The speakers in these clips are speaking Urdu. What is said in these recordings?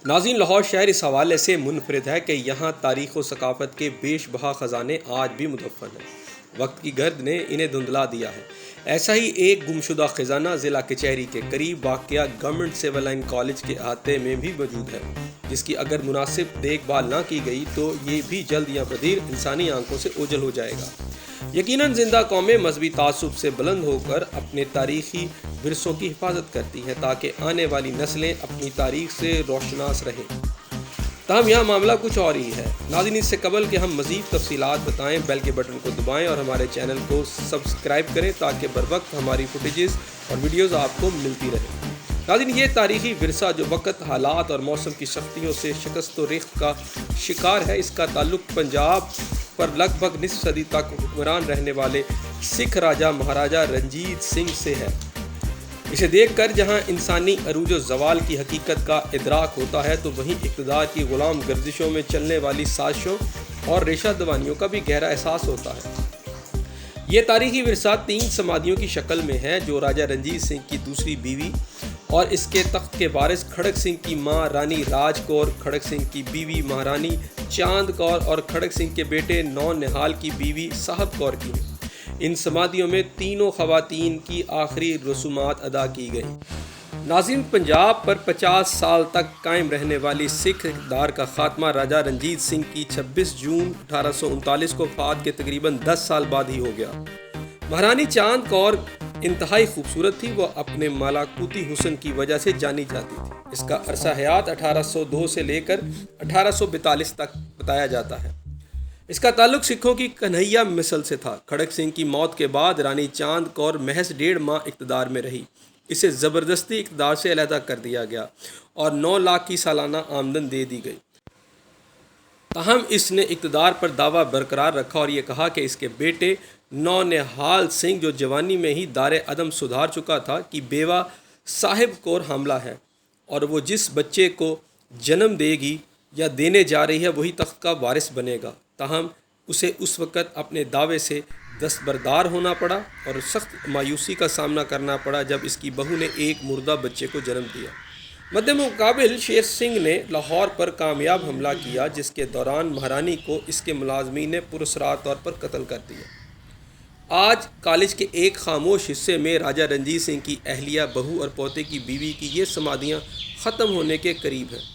ناظرین، لاہور شہر اس حوالے سے منفرد ہے کہ یہاں تاریخ و ثقافت کے بیش بہا خزانے آج بھی مدفن ہیں۔ وقت کی گرد نے انہیں دھندلا دیا ہے۔ ایسا ہی ایک گمشدہ خزانہ ضلع کچہری کے قریب واقع گورنمنٹ سول لائن کالج کے احاطے میں بھی موجود ہے، جس کی اگر مناسب دیکھ بھال نہ کی گئی تو یہ بھی جلد یا بدیر انسانی آنکھوں سے اوجھل ہو جائے گا۔ یقیناً زندہ قومیں مذہبی تعصب سے بلند ہو کر اپنے تاریخی ورثوں کی حفاظت کرتی ہیں تاکہ آنے والی نسلیں اپنی تاریخ سے روشناس رہیں۔ تاہم یہاں معاملہ کچھ اور ہی ہے۔ ناظرین، اس سے قبل کہ ہم مزید تفصیلات بتائیں، بیل کے بٹن کو دبائیں اور ہمارے چینل کو سبسکرائب کریں تاکہ بروقت ہماری فوٹیجز اور ویڈیوز آپ کو ملتی رہیں۔ ناظرین، یہ تاریخی ورثہ جو وقت، حالات اور موسم کی سختیوں سے شکست و ریخت کا شکار ہے، اس کا تعلق پنجاب پر لگ بھگ نصف صدی تک حکمران رہنے والے سکھ راجہ مہاراجہ رنجیت سنگھ سے ہے۔ اسے دیکھ کر جہاں انسانی عروج و زوال کی حقیقت کا ادراک ہوتا ہے تو وہیں اقتدار کی غلام گردشوں میں چلنے والی سازشوں اور ریشہ دوانیوں کا بھی گہرا احساس ہوتا ہے۔ یہ تاریخی ورثہ 3 سمادھیوں کی شکل میں ہے جو راجہ رنجیت سنگھ کی دوسری بیوی اور اس کے تخت کے وارث کھڑک سنگھ کی ماں رانی راج کور، کھڑک سنگھ کی بیوی مہارانی چاند کور اور کھڑک سنگھ کے بیٹے نو نہال کی بیوی صاحب کور کی ہیں۔ ان سمادھیوں میں تینوں خواتین کی آخری رسومات ادا کی گئیں۔ ناظرین، پنجاب پر 50 سال تک قائم رہنے والی سکھ اقتدار کا خاتمہ راجہ رنجیت سنگھ کی 26 جون 1839 کو وفات کے تقریباً 10 سال بعد ہی ہو گیا۔ مہارانی چاند کور انتہائی خوبصورت تھی۔ وہ اپنے مالاکوتی حسن کی وجہ سے جانی جاتی تھی۔ اس کا عرصہ حیات 1802 سے لے کر 1842 تک بتایا جاتا ہے۔ اس کا تعلق سکھوں کی کنہیا مثل سے تھا۔ کھڑک سنگھ کی موت کے بعد رانی چاند کور محض 1.5 ماہ اقتدار میں رہی۔ اسے زبردستی اقتدار سے علیحدہ کر دیا گیا اور 9 لاکھ کی سالانہ آمدن دے دی گئی۔ تاہم اس نے اقتدار پر دعویٰ برقرار رکھا اور یہ کہا کہ اس کے بیٹے نو نہال سنگھ، جو جوانی میں ہی دار عدم سدھار چکا تھا، کی بیوہ صاحب کور حاملہ ہے اور وہ جس بچے کو جنم دے گی یا دینے جا رہی ہے وہی تخت کا وارث بنے گا۔ تاہم اسے اس وقت اپنے دعوے سے دستبردار ہونا پڑا اور سخت مایوسی کا سامنا کرنا پڑا جب اس کی بہو نے ایک مردہ بچے کو جنم دیا۔ مد مقابل شیر سنگھ نے لاہور پر کامیاب حملہ کیا، جس کے دوران مہارانی کو اس کے ملازمین نے پراسرار طور پر قتل کر دیا۔ آج کالج کے ایک خاموش حصے میں راجہ رنجیت سنگھ کی اہلیہ، بہو اور پوتے کی بیوی کی یہ سمادھیاں ختم ہونے کے قریب ہیں۔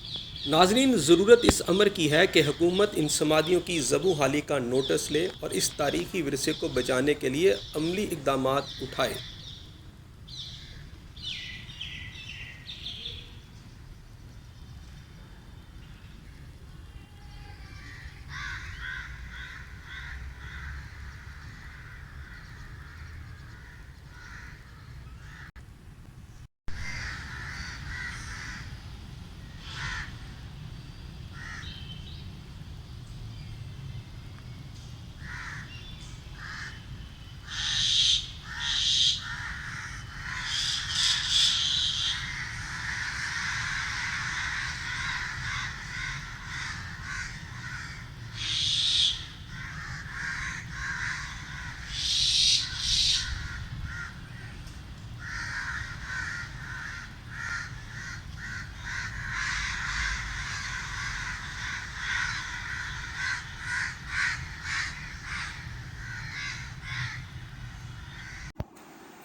ناظرین، ضرورت اس امر کی ہے کہ حکومت ان سمادھیوں کی زبوں حالی کا نوٹس لے اور اس تاریخی ورثے کو بچانے کے لیے عملی اقدامات اٹھائے۔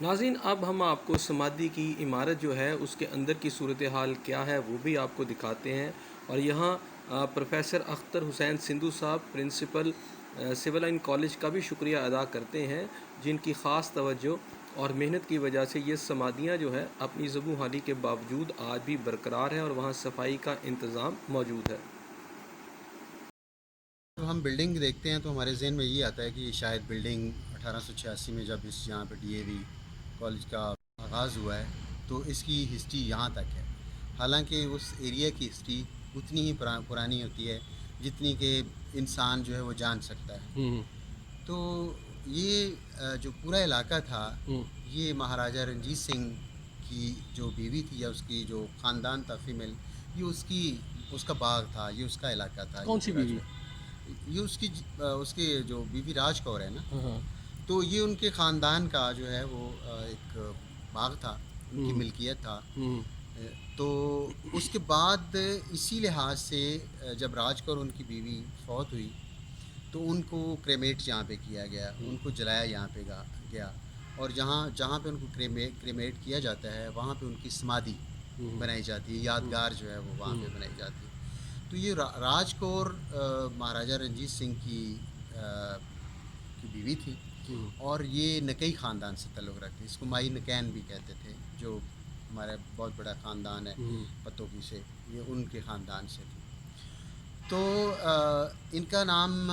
ناظرین، اب ہم آپ کو سمادھی کی عمارت جو ہے اس کے اندر کی صورتحال کیا ہے وہ بھی آپ کو دکھاتے ہیں، اور یہاں پروفیسر اختر حسین سندھو صاحب پرنسپل سول لائن کالج کا بھی شکریہ ادا کرتے ہیں، جن کی خاص توجہ اور محنت کی وجہ سے یہ سمادھیاں جو ہے اپنی زبوں حالی کے باوجود آج بھی برقرار ہے اور وہاں صفائی کا انتظام موجود ہے۔ تو ہم بلڈنگ دیکھتے ہیں تو ہمارے ذہن میں یہ آتا ہے کہ شاید بلڈنگ 1886 میں جب اس یہاں پہ ڈی اے وی کالج کا آغاز ہوا ہے تو اس کی ہسٹری یہاں تک ہے، حالانکہ اس ایریا کی ہسٹری اتنی ہی پرانی ہوتی ہے جتنی کہ انسان جو ہے وہ جان سکتا ہے۔ تو یہ جو پورا علاقہ تھا یہ مہاراجہ رنجیت سنگھ کی جو بیوی تھی یا اس کی جو خاندان تھا فیمیل، یہ اس کا باغ تھا، یہ اس کا علاقہ تھا۔ کون سی بیوی؟ یہ اس کی جو بیوی راج کور ہے نا، تو یہ ان کے خاندان کا جو ہے وہ ایک باغ تھا، ان کی ملکیت تھا۔ تو اس کے بعد اسی لحاظ سے جب راج کور ان کی بیوی فوت ہوئی تو ان کو کریمیٹ یہاں پہ کیا گیا، ان کو جلایا یہاں پہ گیا، اور جہاں پہ ان کو کریمیٹ کیا جاتا ہے وہاں پہ ان کی سمادھی بنائی جاتی ہے، یادگار جو ہے وہ وہاں پہ بنائی جاتی ہے۔ تو یہ راج کور مہاراجہ رنجیت سنگھ کی بیوی تھی، اور یہ نکئی خاندان سے تعلق رکھتے، اس کو مائی نکین بھی کہتے تھے، جو ہمارا بہت بڑا خاندان ہے پتوکی سے، یہ ان کے خاندان سے تھی۔ تو ان کا نام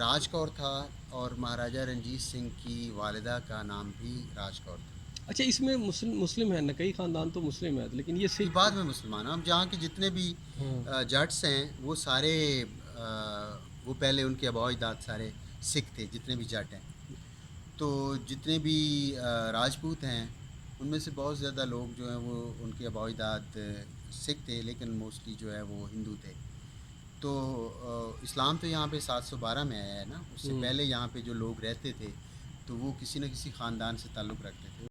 راج کور تھا، اور مہاراجہ رنجیت سنگھ کی والدہ کا نام بھی راج کور تھا۔ اچھا، اس میں مسلم ہے، نقئی خاندان تو مسلم ہے، لیکن یہ یہ سکھ بعد میں مسلمان ہیں، ہم جہاں کے جتنے بھی جٹس ہیں وہ سارے وہ پہلے ان کے آباء و اجداد سارے سکھ تھے، جتنے بھی جٹ ہیں۔ تو جتنے بھی راجپوت ہیں ان میں سے بہت زیادہ لوگ جو ہیں وہ ان کے آباء و اجداد سکھ تھے، لیکن موسٹلی جو ہے وہ ہندو تھے۔ تو اسلام تو یہاں پہ 712 میں آیا ہے نا، اس سے پہلے یہاں پہ جو لوگ رہتے تھے تو وہ کسی نہ کسی خاندان سے تعلق رکھتے تھے۔